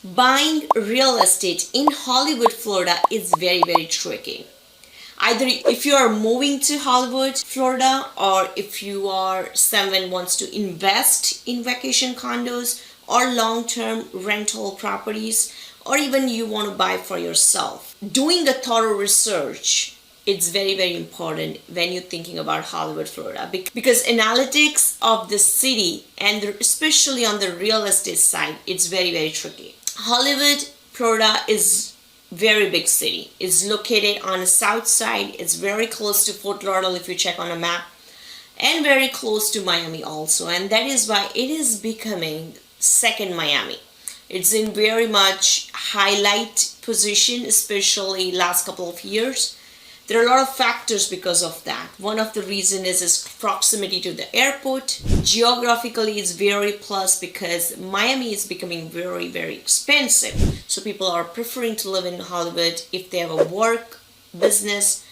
Buying real estate in Hollywood, Florida is very tricky. Either if you are moving to Hollywood, Florida, or if you are someone wants to invest in vacation condos or long-term rental properties, or even you want to buy for yourself. Doing a thorough research, it's very important when you're thinking about Hollywood, Florida, because analytics of the city and especially on the real estate side, it's very tricky. Hollywood, Florida is very big city. It's located on the south side. It's very close to Fort Lauderdale if you check on a map, and very close to Miami also. And that is why it is becoming second Miami. It's in very much highlight position, especially last couple of years. There are a lot of factors because of that. One of the reasons is its proximity to the airport. Geographically, it's very plus because Miami is becoming very expensive. So people are preferring to live in Hollywood if they have a work, business,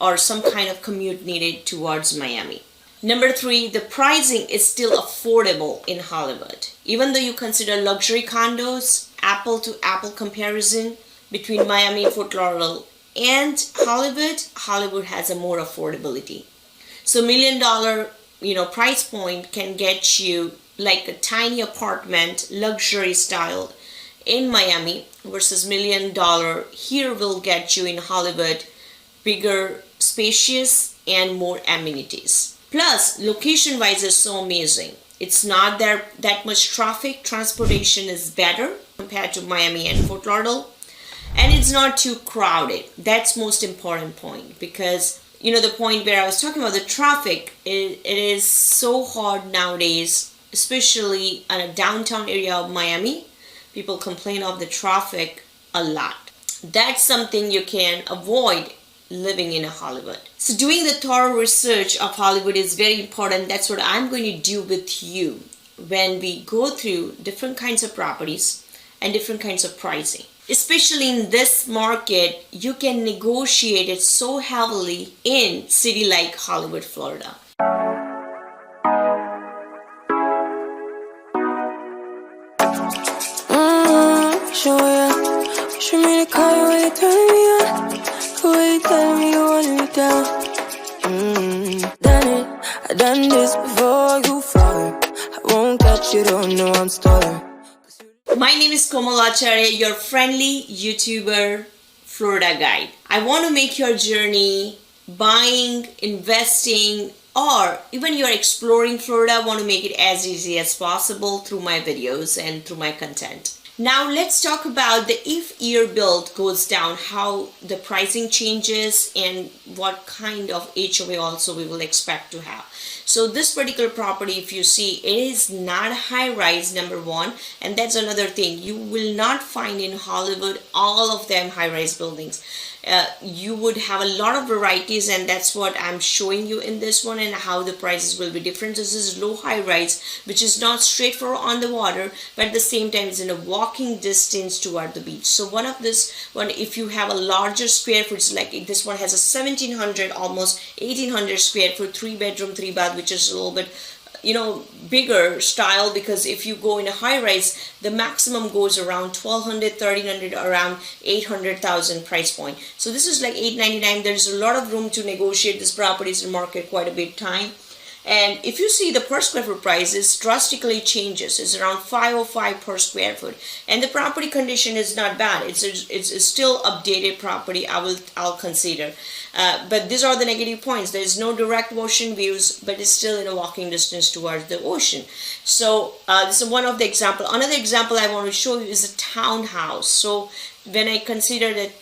or some kind of commute needed towards Miami. Number three, the pricing is still affordable in Hollywood. Even though you consider luxury condos, apple to apple comparison between Miami and Fort Lauderdale and Hollywood has a more affordability. So $1 million, price point can get you like a tiny apartment, luxury style in Miami versus $1 million here will get you in Hollywood, bigger, spacious, and more amenities. Plus, location wise is so amazing. It's not there that much traffic. Transportation is better compared to Miami and Fort Lauderdale. And it's not too crowded. That's most important point, because the point where I was talking about the traffic, it is so hard nowadays, especially in a downtown area of Miami. People complain of the traffic a lot. That's something you can avoid living in a Hollywood. So doing the thorough research of Hollywood is very important. That's what I'm going to do with you when we go through different kinds of properties and different kinds of pricing. Especially in this market, you can negotiate it so heavily in city like Hollywood, Florida. Show ya. Wish me to call you when you turn me on. The way you tell me you want me down. Done it, I done this before you fall. I won't catch you, don't know I'm stalling. My name is Komal Acharya, your friendly YouTuber Florida guide. I want to make your journey buying, investing, or even you're exploring Florida, I want to make it as easy as possible through my videos and through my content. Now let's talk about the if year build goes down, how the pricing changes and what kind of HOA also we will expect to have. So this particular property, if you see, it is not high rise, number one, and that's another thing. You will not find in Hollywood all of them high rise buildings. You would have a lot of varieties, and that's what I'm showing you in this one, and how the prices will be different. This is low high rise, which is not straight for on the water, but at the same time is in a walking distance toward the beach. So one of this one, if you have a larger square footage, like this one has a 1700, almost 1800 square foot, 3-bedroom 3-bath, which is a little bit bigger style, because if you go in a high rise, the maximum goes around 1200, 1300, around 800,000 price point. So this is like 899. There's a lot of room to negotiate. This property is in market quite a bit time. And if you see the per square foot prices drastically changes. It's around 505 per square foot, and the property condition is not bad. It's still updated property. I'll consider. But these are the negative points. There is no direct ocean views, but it's still in a walking distance towards the ocean. So this is one of the example. Another example I want to show you is a townhouse. So when I consider that,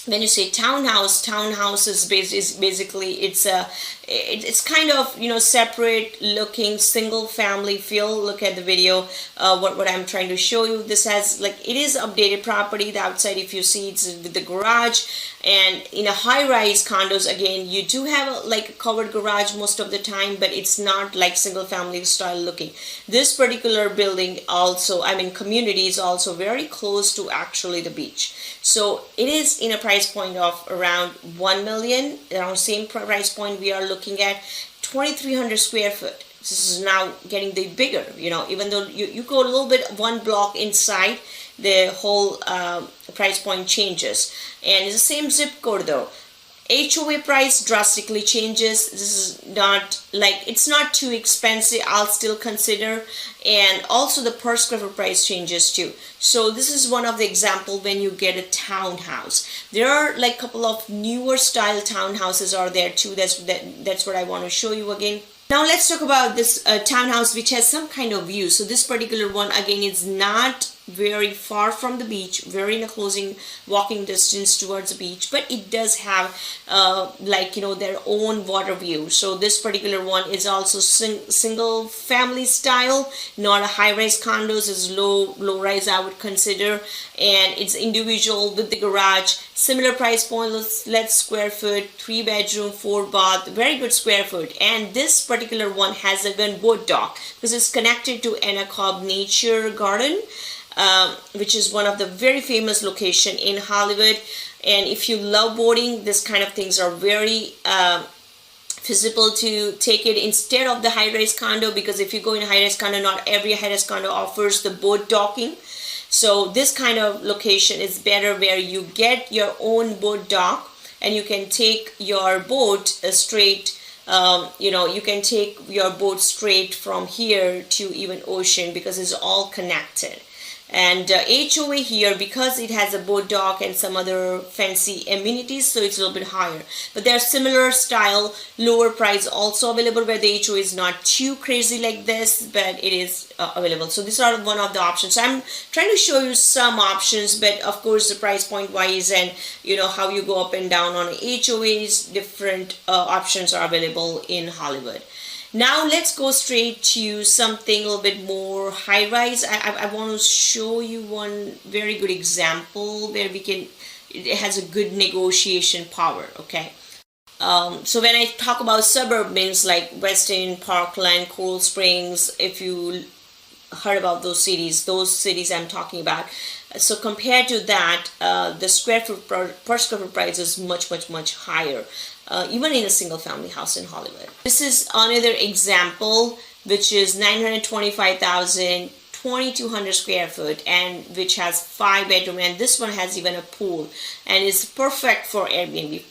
when you say townhouse is basically it's kind of separate looking single family feel. Look at the video, what I'm trying to show you. This has it is updated property. The outside, if you see, it's with the garage. And in a high-rise condos, again, you do have a covered garage most of the time, but it's not like single family style looking. This particular building also, community is also very close to actually the beach. So it is in a price point of around 1 million, around same price point we are looking at, 2300 square foot. This is now getting the bigger, even though you go a little bit one block inside, the whole price point changes. And it's the same zip code though. HOA price drastically changes. This is not like, it's not too expensive, I'll still consider. And also the per square foot price changes too. So this is one of the example when you get a townhouse. There are like a couple of newer style townhouses are there too. That's what I want to show you again. Now let's talk about this townhouse which has some kind of view. So this particular one again is not very far from the beach, very in a closing walking distance towards the beach, but it does have their own water view. So this particular one is also single family style, not a high-rise condos, is low rise I would consider, and it's individual with the garage, similar price point, let's square foot, 3 bedroom, 4 bath, very good square foot. And this particular one has a boat dock because it's connected to Anacob Nature Garden, which is one of the very famous location in Hollywood. And if you love boating, this kind of things are very feasible to take it instead of the high-rise condo, because if you go in a high-rise condo, not every high-rise condo offers the boat docking. So this kind of location is better where you get your own boat dock and you can take your boat straight. You can take your boat straight from here to even ocean because it's all connected. And HOA here, because it has a boat dock and some other fancy amenities, so it's a little bit higher. But there are similar style, lower price also available where the HOA is not too crazy like this, but it is available. So these are one of the options. So I'm trying to show you some options, but of course the price point wise and how you go up and down on HOAs, different options are available in Hollywood. Now let's go straight to something a little bit more high-rise. I want to show you one very good example where it has a good negotiation power, okay? So when I talk about suburb means like Weston, Parkland, Coral Springs, if you heard about those cities I'm talking about. So compared to that, the square foot per square foot price is much higher. Even in a single family house in Hollywood. This is another example which is 925,000, 2,200 square foot, and which has 5 bedroom, and this one has even a pool and is perfect for Airbnb,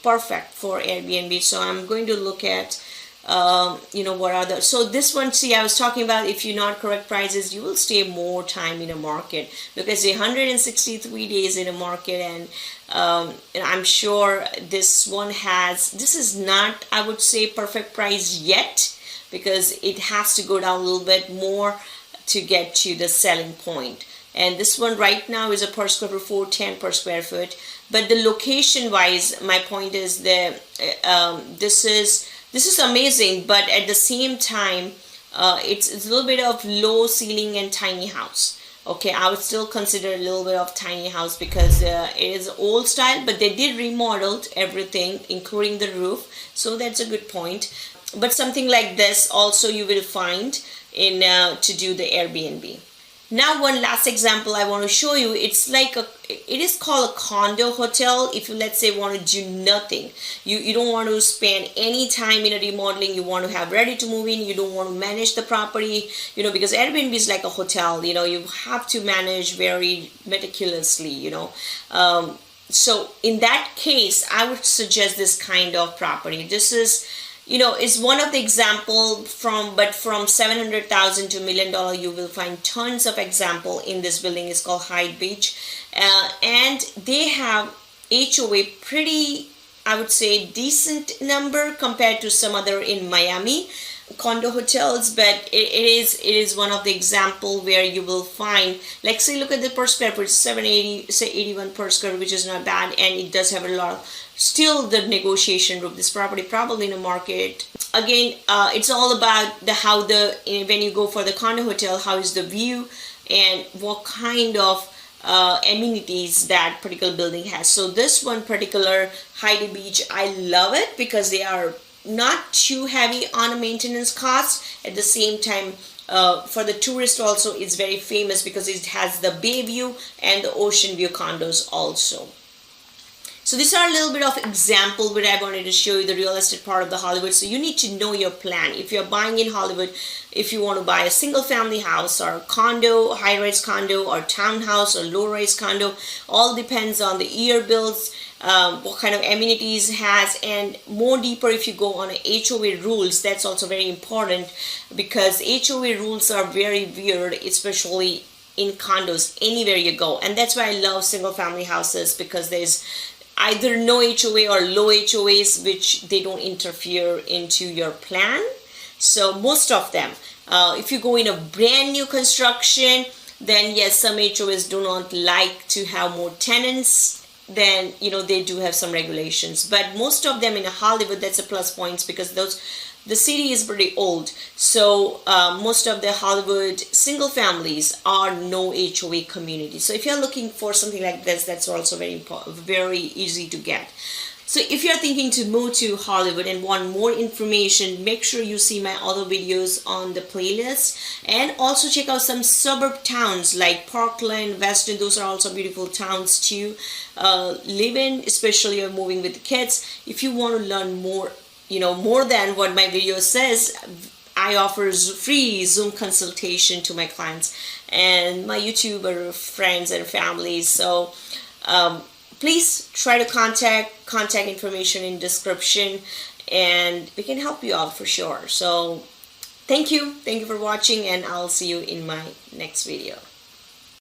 So I'm going to look at what are the, so this one, see, I was talking about if you not correct prices, you will stay more time in a market because 163 days in a market, and I'm sure this is not, I would say, perfect price yet because it has to go down a little bit more to get to the selling point. And this one right now is a per square foot, 410 per square foot. But the location wise, my point is that this is amazing, but at the same time, it's a little bit of low ceiling and tiny house. Okay, I would still consider a little bit of tiny house because it is old style, but they did remodeled everything, including the roof. So that's a good point. But something like this also you will find in to do the Airbnb. Now one last example I want to show you, it is called a condo hotel. If you, let's say, want to do nothing, you don't want to spend any time in a remodeling, you want to have ready to move in, you don't want to manage the property, because Airbnb is like a hotel, you have to manage very meticulously, so in that case I would suggest this kind of property. This is is one of the example from 700,000 to $1 million. You will find tons of example in this building. It's called Hyde Beach, and they have HOA pretty, I would say, decent number compared to some other in Miami condo hotels, but it is one of the example where you will find, like, say, look at the per square foot, 780, say 81 per square, which is not bad, and it does have a lot of still the negotiation room. This property probably in a market. Again, it's all about when you go for the condo hotel, how is the view and what kind of amenities that particular building has. So this one particular Hyde Beach, I love it because they are not too heavy on maintenance costs. At the same time, for the tourist also, it's very famous because it has the bay view and the ocean view condos also. So these are a little bit of example where I wanted to show you the real estate part of the Hollywood. So you need to know your plan. If you're buying in Hollywood, if you want to buy a single family house or condo, high-rise condo or townhouse or low-rise condo, all depends on the year bills, what kind of amenities it has, and more deeper if you go on HOA rules. That's also very important because HOA rules are very weird, especially in condos anywhere you go. And that's why I love single family houses, because there's either no HOA or low HOAs, which they don't interfere into your plan. So most of them, if you go in a brand new construction, then yes, some HOAs do not like to have more tenants. Then they do have some regulations, but most of them in Hollywood, that's a plus points, because the city is pretty old. So most of the Hollywood single families are no HOA community. So if you're looking for something like this, that's also very easy to get. So if you're thinking to move to Hollywood and want more information, make sure you see my other videos on the playlist, and also check out some suburb towns like Parkland, Weston. Those are also beautiful towns to live in, especially if you're moving with the kids. If you want to learn more, more than what my video says, I offer free Zoom consultation to my clients and my YouTuber friends and families. So please try to contact information in description, and we can help you out for sure. So thank you for watching, and I'll see you in my next video.